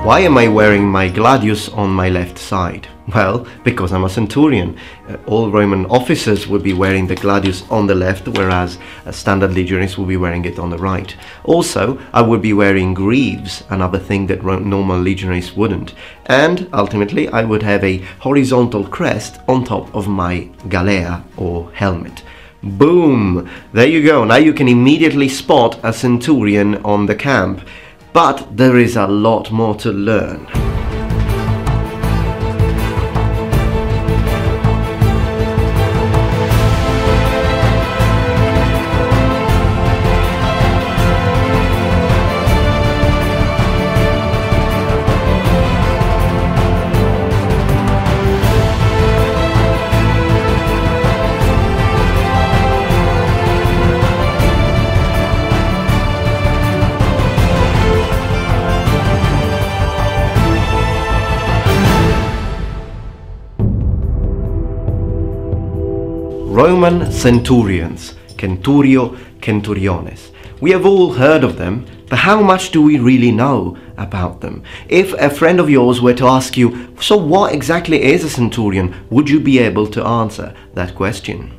Why am I wearing my gladius on my left side? Well, because I'm a centurion. All Roman officers would be wearing the gladius on the left, whereas standard legionaries will be wearing it on the right. Also, I would be wearing greaves, another thing that normal legionaries wouldn't. And ultimately, I would have a horizontal crest on top of my galea or helmet. Boom! There you go. Now you can immediately spot a centurion on the camp. But there is a lot more to learn. Roman Centurions, Centurio, Centuriones. We have all heard of them, but how much do we really know about them? If a friend of yours were to ask you, so what exactly is a centurion, would you be able to answer that question?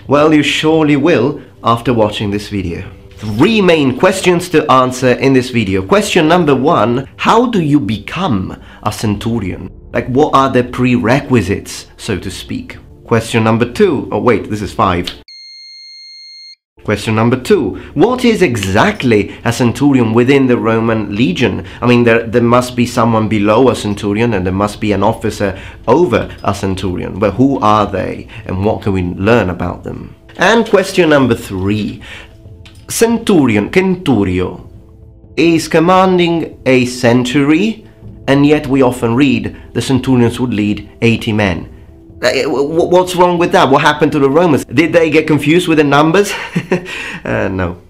Well, you surely will after watching this video. 3 main questions to answer in this video. Question number 1, how do you become a centurion? Like, what are the prerequisites, so to speak? Question number 2, oh wait, this is 5. Question number 2, what is exactly a centurion within the Roman legion? I mean, there must be someone below a centurion and there must be an officer over a centurion. But who are they and what can we learn about them? And question number 3, centurion, centurio, is commanding a century, and yet we often read the centurions would lead 80 men. What's wrong with that? What happened to the Romans? Did they get confused with the numbers? No.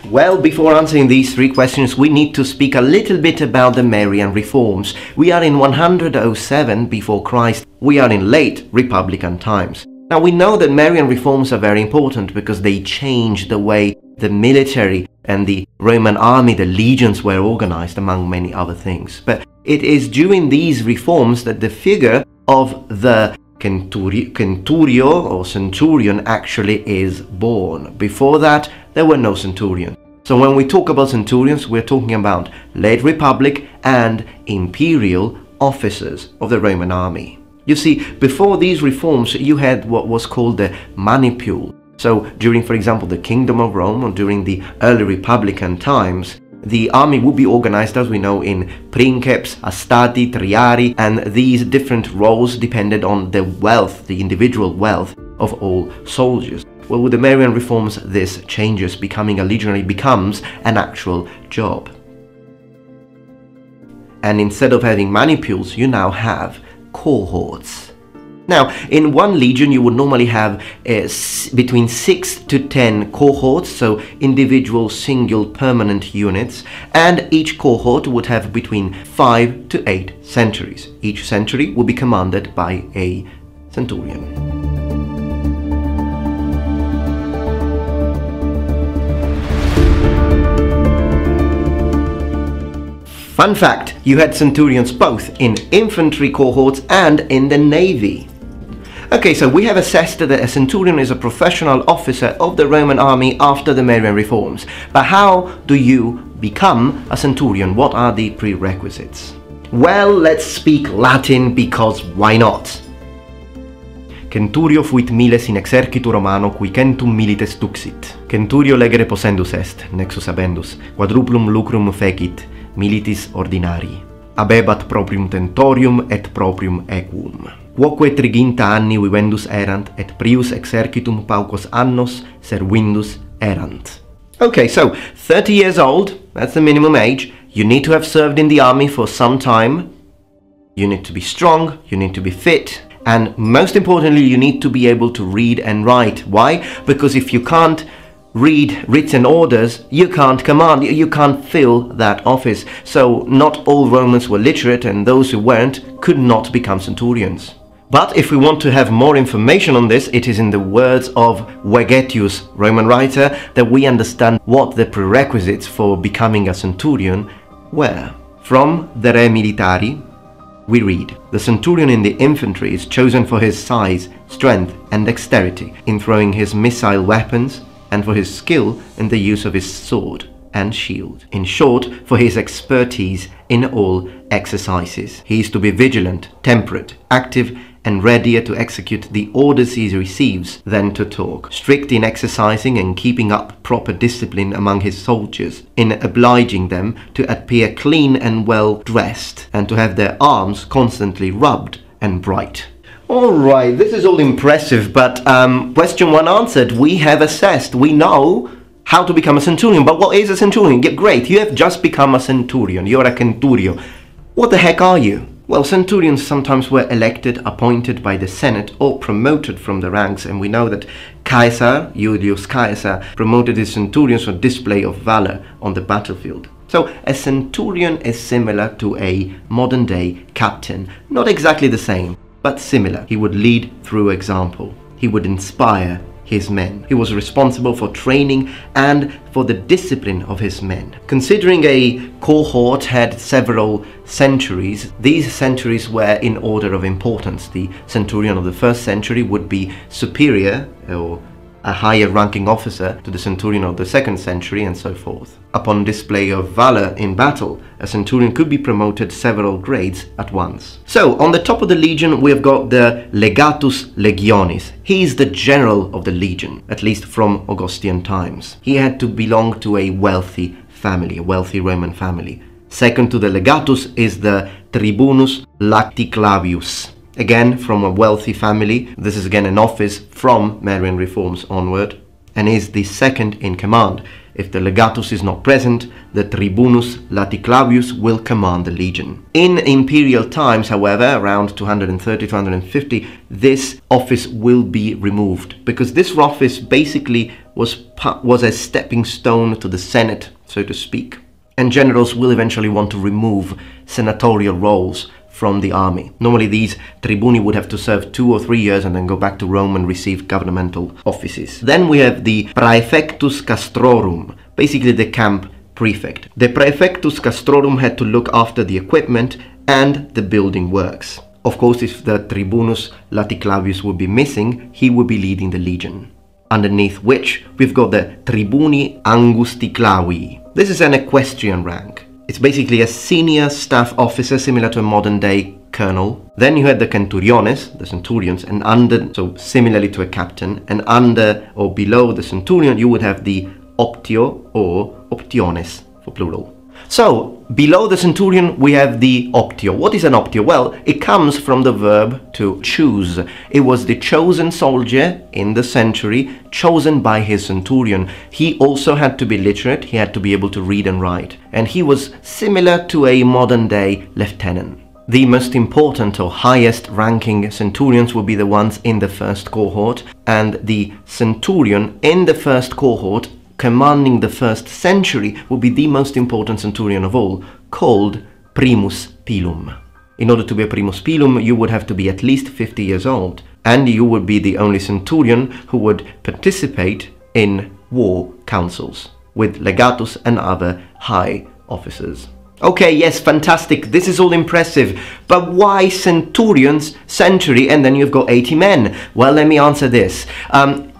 Well, before answering these 3 questions, we need to speak a little bit about the Marian Reforms. We are in 107 before Christ. We are in late Republican times. Now, we know that Marian Reforms are very important because they changed the way the military and the Roman army, the legions, were organized, among many other things. But it is during these reforms that the figure of the centurio or centurion actually is born. Before that, there were no centurions. So when we talk about centurions, we're talking about late Republic and imperial officers of the Roman army. You see, before these reforms, you had what was called the manipule. So during, for example, the Kingdom of Rome or during the early Republican times, the army would be organized, as we know, in princeps, astati, triari, and these different roles depended on the wealth, the individual wealth of all soldiers. Well, with the Marian Reforms, this changes. Becoming a legionary becomes an actual job. And instead of having manipules, you now have cohorts. Now, in one legion you would normally have between 6 to 10 cohorts, so individual single permanent units, and each cohort would have between 5 to 8 centuries. Each century would be commanded by a centurion. Fun fact, you had centurions both in infantry cohorts and in the navy. Okay, so we have assessed that a centurion is a professional officer of the Roman army after the Marian Reforms. But how do you become a centurion? What are the prerequisites? Well, let's speak Latin, because why not? Centurio fuit miles in exercitu Romano qui centum milites tuxit. Centurio legere possendus est, nexus habendus, quadruplum lucrum fecit, militis ordinari. Abebat proprium tentorium et proprium equum. Quoque triginta anni vivendus erant, et prius exercitum paucos annos servindus erant. Okay, so 30 years old, that's the minimum age. You need to have served in the army for some time. You need to be strong, you need to be fit, and most importantly, you need to be able to read and write. Why? Because if you can't read written orders, you can't command, you can't fill that office. So not all Romans were literate, and those who weren't could not become centurions. But if we want to have more information on this, it is in the words of Vegetius, Roman writer, that we understand what the prerequisites for becoming a centurion were. From the Re Militari, we read, the centurion in the infantry is chosen for his size, strength and dexterity in throwing his missile weapons and for his skill in the use of his sword and shield. In short, for his expertise in all exercises. He is to be vigilant, temperate, active and readier to execute the orders he receives than to talk, strict in exercising and keeping up proper discipline among his soldiers, in obliging them to appear clean and well dressed, and to have their arms constantly rubbed and bright. Alright, this is all impressive, but question 1 answered. We have assessed, we know how to become a centurion, but what is a centurion? Great, you have just become a centurion, you're a centurio. What the heck are you? Well, centurions sometimes were elected, appointed by the Senate, or promoted from the ranks, and we know that Caesar, Julius Caesar, promoted his centurions for display of valor on the battlefield. So a centurion is similar to a modern-day captain. Not exactly the same, but similar. He would lead through example. He would inspire his men. He was responsible for training and for the discipline of his men. Considering a cohort had several centuries, these centuries were in order of importance. The centurion of the first century would be superior or a higher ranking officer to the centurion of the second century, and so forth. Upon display of valor in battle, a centurion could be promoted several grades at once. So, on the top of the legion, we have got the legatus legionis. He is the general of the legion, at least from Augustan times. He had to belong to a wealthy family, a wealthy Roman family. Second to the legatus is the tribunus laticlavius. Again, from a wealthy family. This is again an office from Marian Reforms onward, and is the second in command. If the legatus is not present, the tribunus laticlavius will command the legion. In imperial times, however, around 230-250, this office will be removed, because this office basically was a stepping stone to the Senate, so to speak. And generals will eventually want to remove senatorial roles from the army. Normally these tribuni would have to serve 2 or 3 years and then go back to Rome and receive governmental offices. Then we have the praefectus castrorum, basically the camp prefect. The praefectus castrorum had to look after the equipment and the building works. Of course, if the tribunus laticlavius would be missing, he would be leading the legion. Underneath which we've got the tribuni angusticlavi. This is an equestrian rank. It's basically a senior staff officer similar to a modern day colonel. Then you had the centuriones, the centurions, and under, so similarly to a captain, and under or below the centurion you would have the optio or optiones for plural. So, below the centurion we have the optio. What is an optio? Well, it comes from the verb to choose. It was the chosen soldier in the century, chosen by his centurion. He also had to be literate, he had to be able to read and write. And he was similar to a modern day lieutenant. The most important or highest ranking centurions will be the ones in the first cohort, and the centurion in the first cohort commanding the first century will be the most important centurion of all, called Primus Pilum. In order to be a Primus Pilum, you would have to be at least 50 years old, and you would be the only centurion who would participate in war councils with legatus and other high officers. Okay, yes, fantastic, this is all impressive, but why centurions, century, and then you've got 80 men? Well, let me answer this.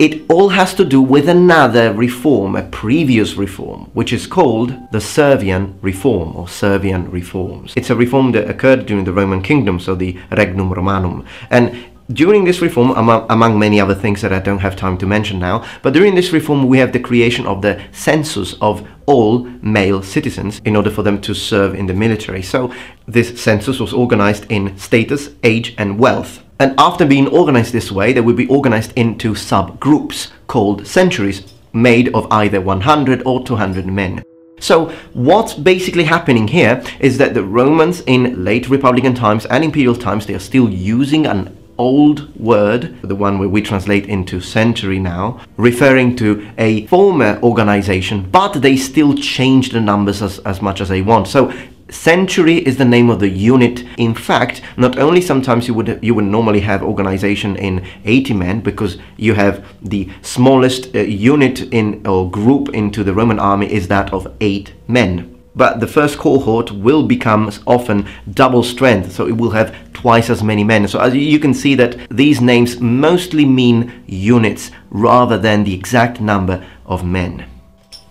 It all has to do with another reform, a previous reform, which is called the Servian Reform, or Servian Reforms. It's a reform that occurred during the Roman kingdom, so the Regnum Romanum. And during this reform, among many other things that I don't have time to mention now, but during this reform we have the creation of the census of all male citizens in order for them to serve in the military. So this census was organized in status, age and wealth. And after being organized this way, they would be organized into subgroups called centuries, made of either 100 or 200 men. So what's basically happening here is that the Romans in late Republican times and imperial times, they are still using an old word, the one where we translate into century now, referring to a former organization, but they still change the numbers as much as they want. So century is the name of the unit. In fact, not only sometimes you would normally have organization in 80 men, because you have the smallest unit in or group into the Roman army is that of 8 men. but the first cohort will become often double strength, so it will have twice as many men. So as you can see that these names mostly mean units rather than the exact number of men.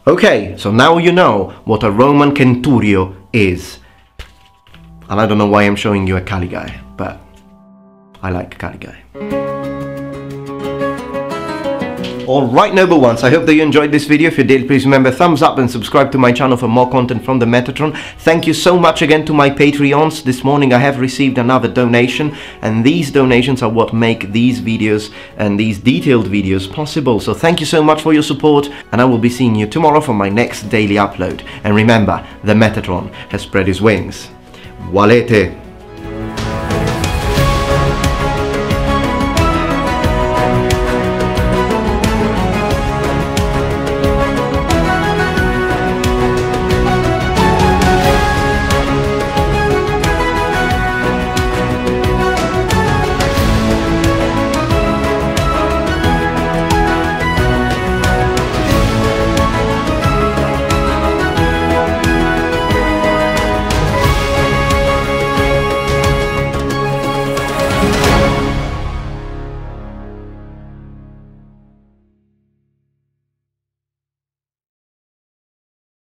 Okay, so now you know what a Roman centurio is. And I don't know why I'm showing you a Cali guy, but I like Cali guy. Alright, noble ones, I hope that you enjoyed this video. If you did, please remember thumbs up and subscribe to my channel for more content from the Metatron. Thank you so much again to my Patreons. This morning I have received another donation, and these donations are what make these videos and these detailed videos possible. So thank you so much for your support, and I will be seeing you tomorrow for my next daily upload. And remember, the Metatron has spread his wings. Valete!